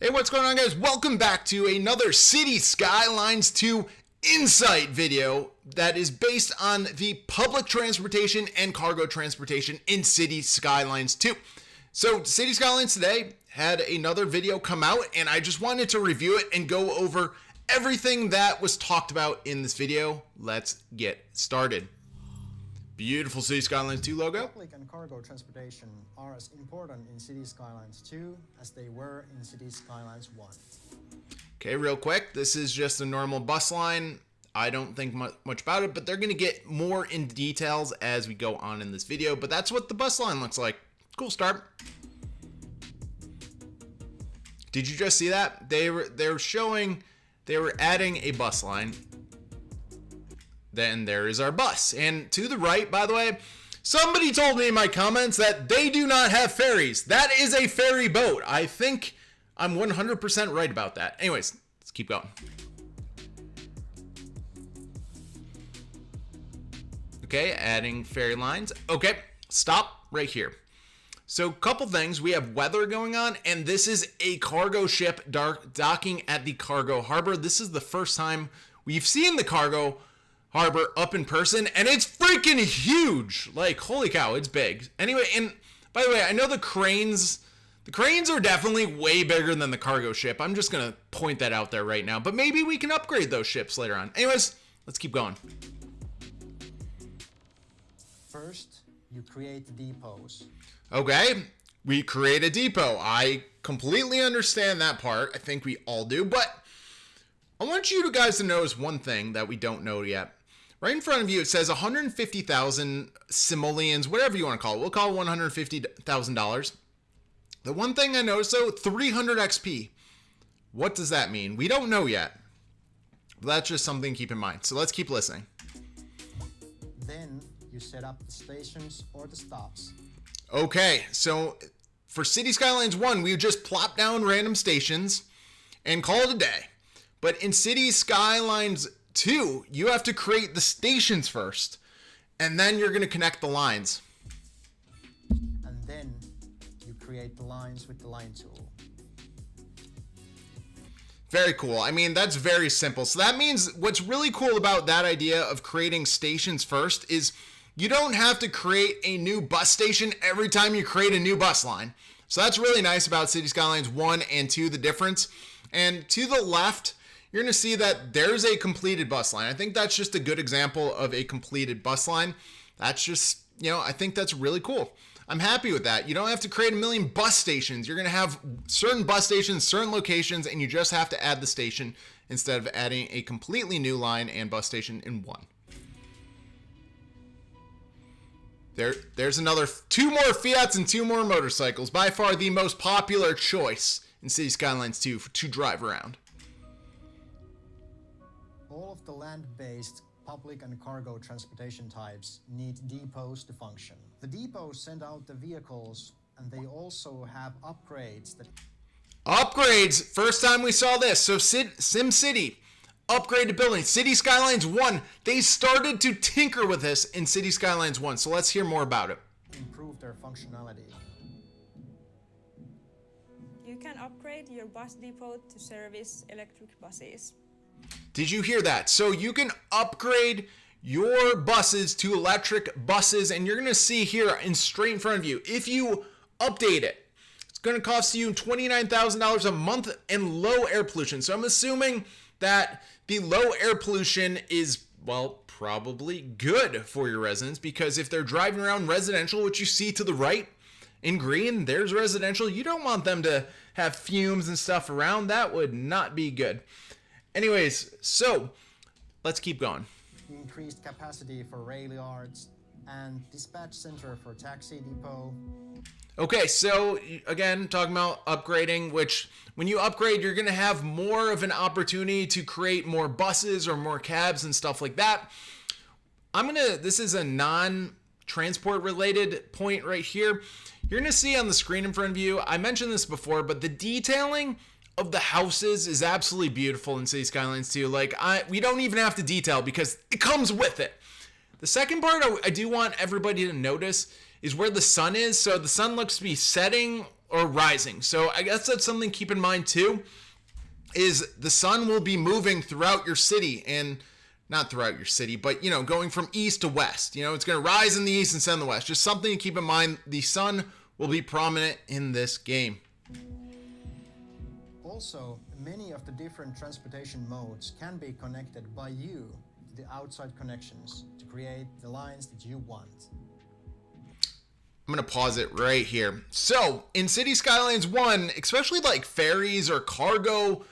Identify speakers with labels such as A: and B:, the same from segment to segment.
A: Hey, what's going on, guys? Welcome back to another City Skylines 2 Insight video that is based on the public transportation and cargo transportation in City Skylines 2. So City Skylines today had another video come out, and I just wanted to review it and go over everything that was talked about in this video. Let's get started. Beautiful City Skylines 2 logo.
B: Public and cargo transportation are as important in City Skylines 2 as they were in City Skylines 1.
A: Okay, real quick, this is just a normal bus line. I don't think much about it, but they're going to get more in details as we go on in this video. But that's what the bus line looks like. Cool start. Did you just see that? They were adding a bus line. Then there is our bus. And to the right, by the way, somebody told me in my comments that they do not have ferries. That is a ferry boat. I think I'm 100% right about that. Anyways, let's keep going. Okay, adding ferry lines. Okay, stop right here. So, couple things. We have weather going on, and this is a cargo ship docking at the cargo harbor. This is the first time we've seen the cargo harbor up in person, and it's freaking huge. Like, holy cow, it's big. Anyway, and by the way, I know the cranes are definitely way bigger than the cargo ship. I'm just gonna point that out there right now, but maybe we can upgrade those ships later on. Anyways, let's keep going.
B: First, you create depots.
A: Okay, we create a depot. I completely understand that part. I think we all do, but I want you guys to notice one thing that we don't know yet. Right in front of you, it says 150,000 simoleons, whatever you want to call it. We'll call it $150,000. The one thing I noticed, though, 300 XP. What does that mean? We don't know yet. But that's just something to keep in mind. So let's keep listening.
B: Then you set up the stations or the stops.
A: Okay, so for City Skylines 1, we just plop down random stations and call it a day. But in City Skylines 2, you have to create the stations first, and then you're going to connect the lines.
B: And then you create the lines with the line tool.
A: Very cool. I mean, that's very simple. So that means what's really cool about that idea of creating stations first is you don't have to create a new bus station every time you create a new bus line. So that's really nice about City Skylines 1 and 2, the difference. And to the left, you're going to see that there's a completed bus line. I think that's just a good example of a completed bus line. That's just, I think that's really cool. I'm happy with that. You don't have to create a million bus stations. You're going to have certain bus stations, certain locations, and you just have to add the station instead of adding a completely new line and bus station in one. There's another 2 more Fiats and 2 more motorcycles. By far the most popular choice in City Skylines 2 to drive around.
B: All of the land-based public and cargo transportation types need depots to function. The depots send out the vehicles, and they also have upgrades that...
A: Upgrades! First time we saw this. So SimCity, upgraded building. City Skylines 1, they started to tinker with this in City Skylines 1. So let's hear more about it.
B: improve their functionality.
C: You can upgrade your bus depot to service electric buses.
A: Did you hear that? So you can upgrade your buses to electric buses, and you're going to see here straight in front of you, if you update it, it's going to cost you $29,000 a month and low air pollution. So I'm assuming that the low air pollution is, well, probably good for your residents, because if they're driving around residential, which you see to the right in green, there's residential. You don't want them to have fumes and stuff around. That would not be good. Anyways, so let's keep going.
B: Increased capacity for rail yards and dispatch center for taxi depot.
A: Okay, so again, talking about upgrading, which when you upgrade, you're going to have more of an opportunity to create more buses or more cabs and stuff like that. This is a non-transport related point right here. You're going to see on the screen in front of you, I mentioned this before, but the detailing of the houses is absolutely beautiful in City Skylines 2. We don't even have to detail because it comes with it. The second part I do want everybody to notice is where the sun is. So the sun looks to be setting or rising. So I guess that's something to keep in mind too, is the sun will be moving throughout your city, and not throughout your city, but going from east to west. It's going to rise in the east and set in the west. Just something to keep in mind. The sun will be prominent in this game.
B: Also, many of the different transportation modes can be connected by you to the outside connections to create the lines that you want.
A: I'm going to pause it right here. So, in City Skylines 1, especially like ferries or cargo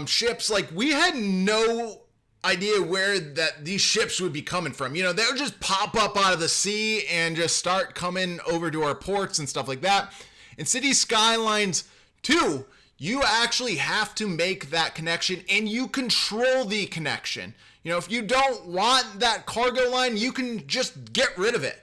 A: ships, like we had no idea where that these ships would be coming from. They would just pop up out of the sea and just start coming over to our ports and stuff like that. In City Skylines 2, you actually have to make that connection, and you control the connection. If you don't want that cargo line, you can just get rid of it.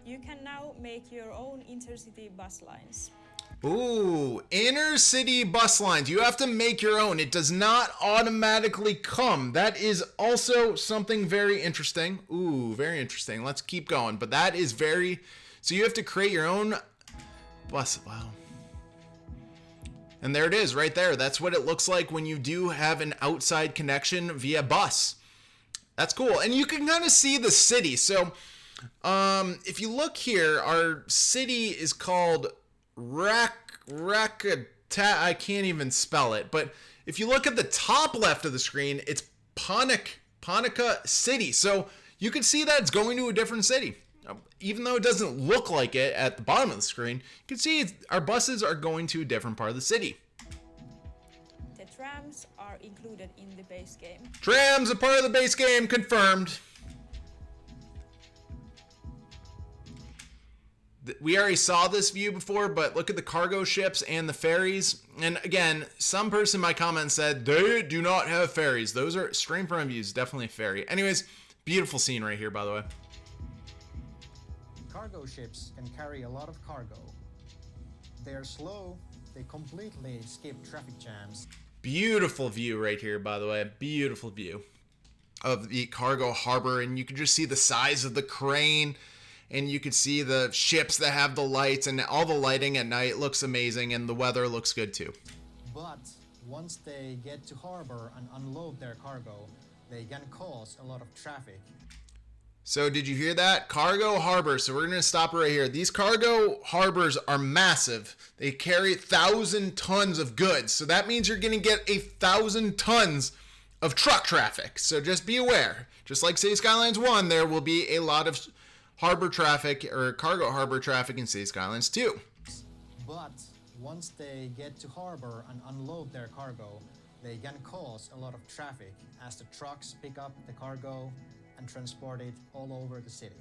C: You can now make your own intercity bus lines.
A: Ooh, inner city bus lines. You have to make your own. It does not automatically come. That is also something very interesting. Ooh, very interesting. Let's keep going. But that is so you have to create your own bus. Wow. And there it is right there. That's what it looks like when you do have an outside connection via bus. That's cool. And you can kind of see the city. So if you look here, our city is called Rakata. I can't even spell it. But if you look at the top left of the screen, it's Panica City. So you can see that it's going to a different city. Even though it doesn't look like it at the bottom of the screen, you can see our buses are going to a different part of the city.
C: The trams are included in the base game.
A: Trams are part of the base game, confirmed. We already saw this view before, but look at the cargo ships and the ferries. And again, some person in my comments said they do not have ferries. Those are stream from views, definitely a ferry. Anyways, beautiful scene right here, by the way.
B: Cargo ships can carry a lot of cargo. They are slow, they completely skip traffic jams.
A: Beautiful view right here, by the way. Beautiful view of the cargo harbor, and you can just see the size of the crane, and you can see the ships that have the lights, and all the lighting at night looks amazing, and the weather looks good too.
B: But once they get to harbor and unload their cargo, they can cause a lot of traffic.
A: So did you hear that? Cargo harbor. So we're going to stop right here. These cargo harbors are massive. They carry 1,000 tons of goods. So that means you're going to get 1,000 tons of truck traffic. So just be aware. Just like City Skylines 1, there will be a lot of harbor traffic or cargo harbor traffic in City Skylines 2.
B: But once they get to harbor and unload their cargo, they can cause a lot of traffic as the trucks pick up the cargo and transport it all over the city.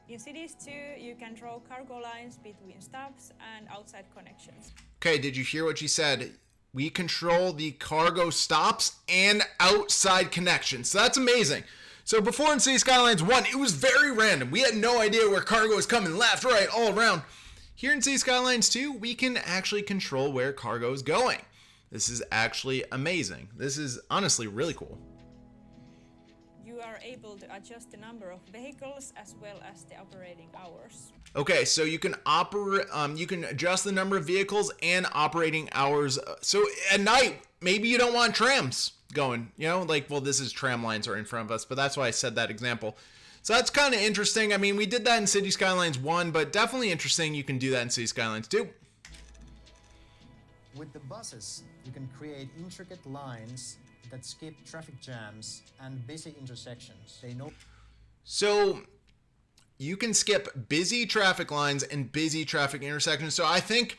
C: In Cities 2, you can draw cargo lines between stops and outside connections.
A: Okay, did you hear what she said? We control the cargo stops and outside connections. So that's amazing. So before in City Skylines 1, it was very random. We had no idea where cargo was coming left, right, all around. Here in City Skylines 2, we can actually control where cargo is going. This is actually amazing. This is honestly really cool.
C: You are able to adjust the number of vehicles as well as the operating hours.
A: Okay, so you can you can adjust the number of vehicles and operating hours. So at night, maybe you don't want trams going, well, this is tram lines are in front of us, but that's why I said that example. So that's kind of interesting. I mean, we did that in City Skylines 1, but definitely interesting you can do that in City Skylines 2.
B: With the buses, you can create intricate lines that skip traffic jams and busy intersections.
A: So you can skip busy traffic lines and busy traffic intersections. So I think,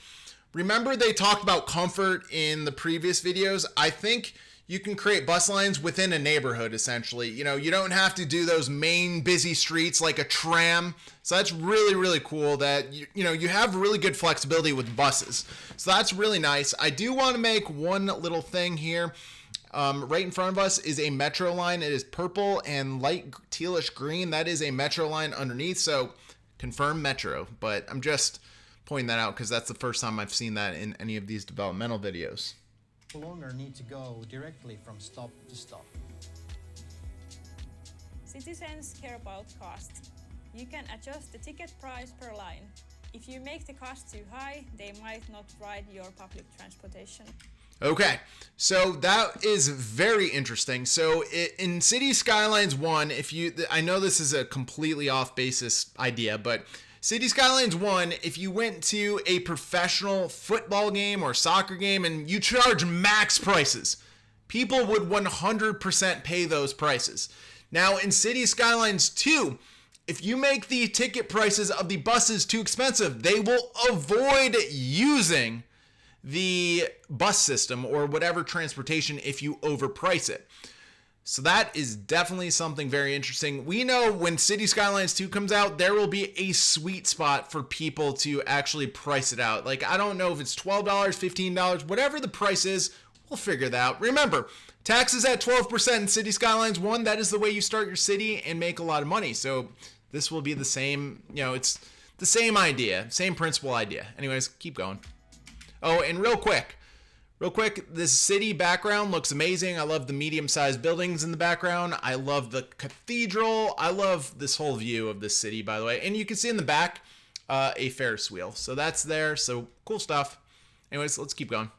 A: remember they talked about comfort in the previous videos? I think you can create bus lines within a neighborhood, essentially. You don't have to do those main busy streets like a tram. So that's really, really cool that, you have really good flexibility with buses. So that's really nice. I do want to make one little thing here. Right in front of us is a metro line. It is purple and light tealish green. That is a metro line underneath. So confirm metro, but I'm just pointing that out because that's the first time I've seen that in any of these developmental videos.
B: No longer need to go directly from stop to stop.
C: Citizens care about cost. You can adjust the ticket price per line. If you make the cost too high, they might not ride your public transportation.
A: Okay, so that is very interesting. So in City Skylines 1, I know this is a completely off basis idea, but City Skylines 1, if you went to a professional football game or soccer game and you charge max prices, people would 100% pay those prices. Now in City Skylines 2, if you make the ticket prices of the buses too expensive, they will avoid using the bus system or whatever transportation if you overprice it. So that is definitely something very interesting. We know when City Skylines 2 comes out, there will be a sweet spot for people to actually price it out. Like, I don't know if it's $12, $15, whatever the price is, we'll figure that out. Remember, taxes at 12% in City Skylines 1, that is the way you start your city and make a lot of money. So this will be the same, it's the same idea, same principle idea. Anyways, keep going. Oh, and real quick, this city background looks amazing. I love the medium-sized buildings in the background. I love the cathedral. I love this whole view of this city, by the way. And you can see in the back a Ferris wheel. So that's there. So cool stuff. Anyways, let's keep going.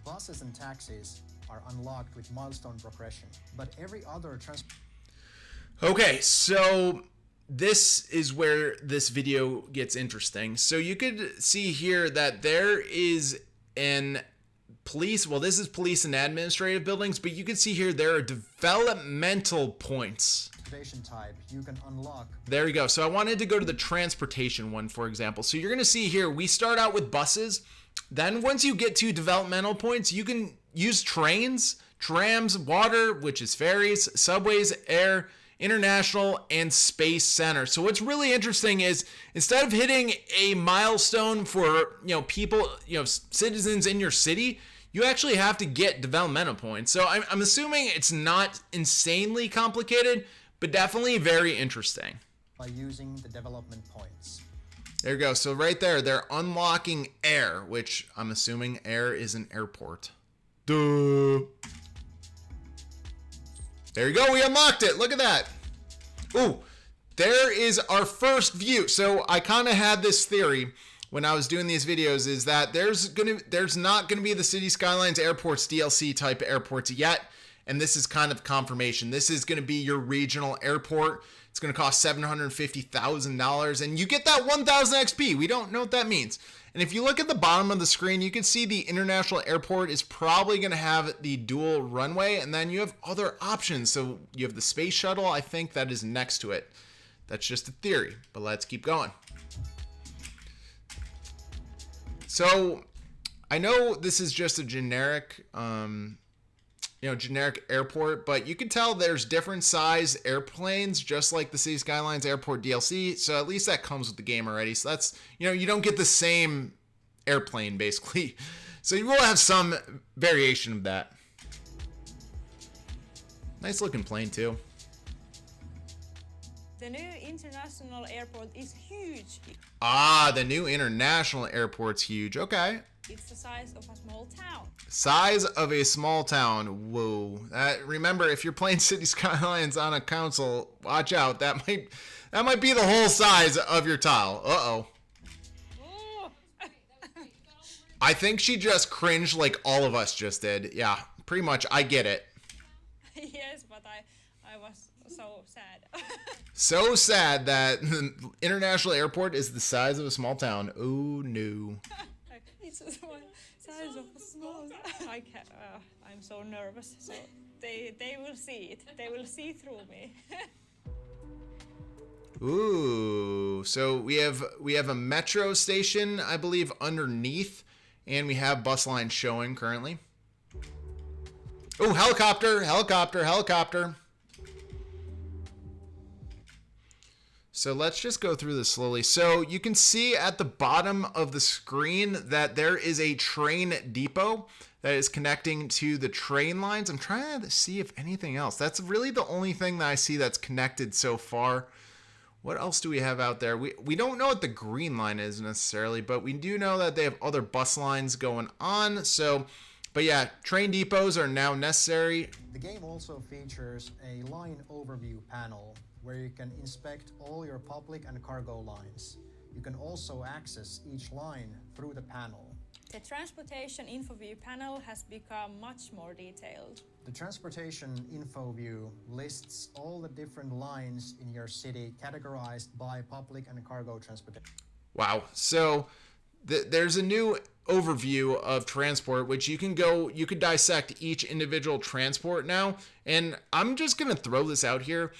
B: Buses and taxis are unlocked with milestone progression, but every other
A: Okay, so this is where this video gets interesting. So you could see here that there is an police, well, this is police and administrative buildings, but you can see here there are developmental points.
B: transportation type you can unlock.
A: There you go. So I wanted to go to the transportation one, for example. So you're going to see here, we start out with buses. Then once you get to developmental points, you can use trains, trams, water, which is ferries, subways, air, international, and space center. So what's really interesting is instead of hitting a milestone for, people, citizens in your city, you actually have to get developmental points. So I'm assuming it's not insanely complicated, but definitely very interesting.
B: By using the development points.
A: There you go. So right there, they're unlocking air, which I'm assuming air is an airport. Duh. There you go. We unlocked it. Look at that. Ooh, there is our first view. So I kind of had this theory when I was doing these videos is that there's not gonna be the City Skylines Airports DLC type airports yet, and this is kind of confirmation. This is gonna be your regional airport. It's gonna cost $750,000, and you get that 1,000 XP. We don't know what that means. And if you look at the bottom of the screen, you can see the international airport is probably gonna have the dual runway, and then you have other options. So you have the space shuttle, I think that is next to it. That's just a theory, but let's keep going. So I know this is just a generic, generic airport, but you can tell there's different size airplanes, just like the City Skylines Airport DLC. So at least that comes with the game already. So that's, you don't get the same airplane basically. So you will have some variation of that. Nice looking plane too.
C: The new international airport is huge.
A: Ah, the new international airport's huge. Okay.
C: It's the size of a small town.
A: Size of a small town. Whoa. Remember, if you're playing City Skylines on a console, watch out. That might be the whole size of your tile. Uh-oh.
C: Oh.
A: I think she just cringed like all of us just did. Yeah, pretty much. I get it.
C: Yes, but I was so sad.
A: So sad that the international airport is the size of a small town. Oh, no.
C: It's the size of a small town. I'm so nervous. So they will see it. They will see through me.
A: Ooh, so we have a metro station, I believe, underneath, and we have bus lines showing currently. Oh, helicopter, helicopter, helicopter. So let's just go through this slowly. So you can see at the bottom of the screen that there is a train depot that is connecting to the train lines. I'm trying to see if anything else. That's really the only thing that I see that's connected so far. What else do we have out there? We don't know what the green line is necessarily, but we do know that they have other bus lines going on. So, but yeah, train depots are now necessary.
B: The game also features a line overview panel where you can inspect all your public and cargo lines. You can also access each line through the panel.
C: The transportation info view panel has become much more detailed.
B: The transportation info view lists all the different lines in your city categorized by public and cargo transportation.
A: Wow. So there's a new overview of transport, which you could dissect each individual transport now. And I'm just going to throw this out here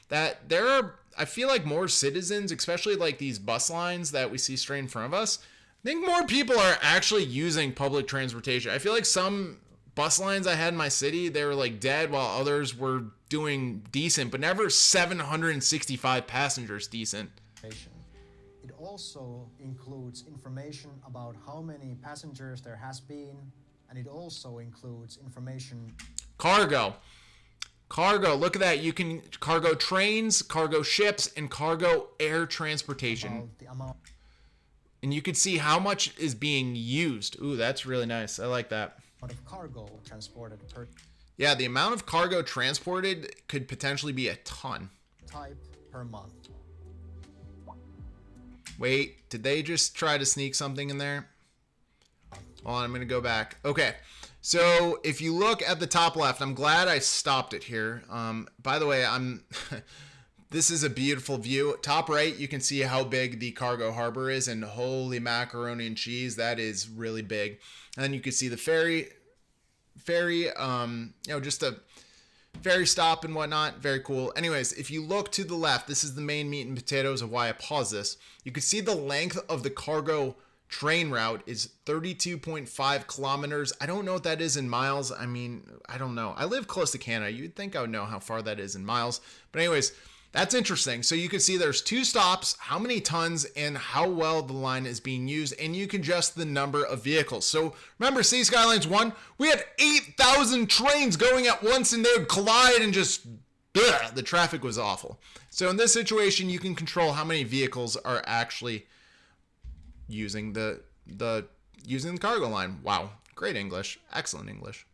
A: that there are, I feel like more citizens, especially like these bus lines that we see straight in front of us. I think more people are actually using public transportation. I feel like some bus lines I had in my city, they were like dead while others were doing decent, but never 765 passengers decent.
B: It also includes information about how many passengers there has been, and it also includes information.
A: Cargo, look at that. You can cargo trains, cargo ships, and cargo air transportation.
B: About the amount.
A: And you can see how much is being used. Ooh, that's really nice. I like that.
B: Of cargo transported per.
A: Yeah, the amount of cargo transported could potentially be a ton.
B: Type per month.
A: Wait, did they just try to sneak something in there? Hold on, I'm gonna go back. Okay, so if you look at the top left, I'm glad I stopped it here. By the way, this is a beautiful view. Top right, you can see how big the cargo harbor is, and holy macaroni and cheese, that is really big. And then you can see the ferry, just a ferry stop and whatnot. Very cool. Anyways, if you look to the left, this is the main meat and potatoes of why I paused this. You can see the length of the cargo train route is 32.5 kilometers. I don't know what that is in miles. I mean, I don't know. I live close to Canada. You'd think I would know how far that is in miles. But anyways, that's interesting. So you can see there's 2 stops, how many tons, and how well the line is being used, and you can adjust the number of vehicles. So remember, City Skylines 1, we had 8,000 trains going at once, and they would collide and just, the traffic was awful. So in this situation, you can control how many vehicles are actually using the cargo line. Wow, great English, excellent English.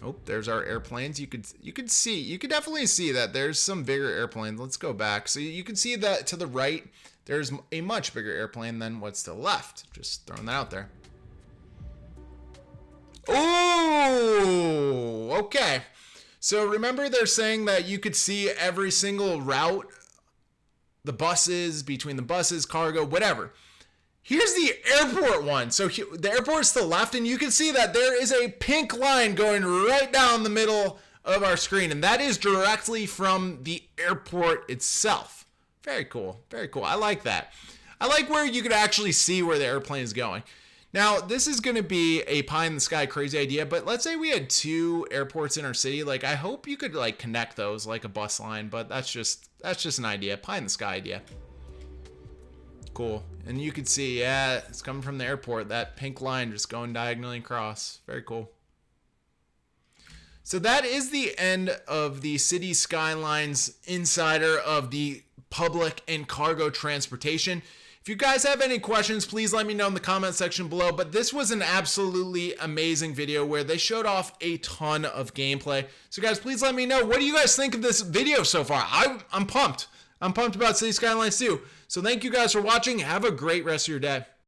A: Oh, there's our airplanes. You could definitely see that there's some bigger airplanes. Let's go back. So you can see that to the right, there's a much bigger airplane than what's to the left. Just throwing that out there. Oh, okay. So remember they're saying that you could see every single route, the buses, between the buses, cargo, whatever. Here's the airport one. So the airport's to the left, and you can see that there is a pink line going right down the middle of our screen, and that is directly from the airport itself. Very cool. Very cool. I like that. I like where you could actually see where the airplane is going. Now, this is going to be a pie in the sky crazy idea, but let's say we had 2 airports in our city. Like, I hope you could like connect those like a bus line, but that's just an idea. Pie in the sky idea. Cool. And you can see, yeah, it's coming from the airport. That pink line just going diagonally across. Very cool. So that is the end of the City Skylines Insider of the public and cargo transportation. If you guys have any questions, please let me know in the comment section below. But this was an absolutely amazing video where they showed off a ton of gameplay. So guys, please let me know. What do you guys think of this video so far? I'm pumped. I'm pumped about City Skylines 2. So thank you guys for watching. Have a great rest of your day.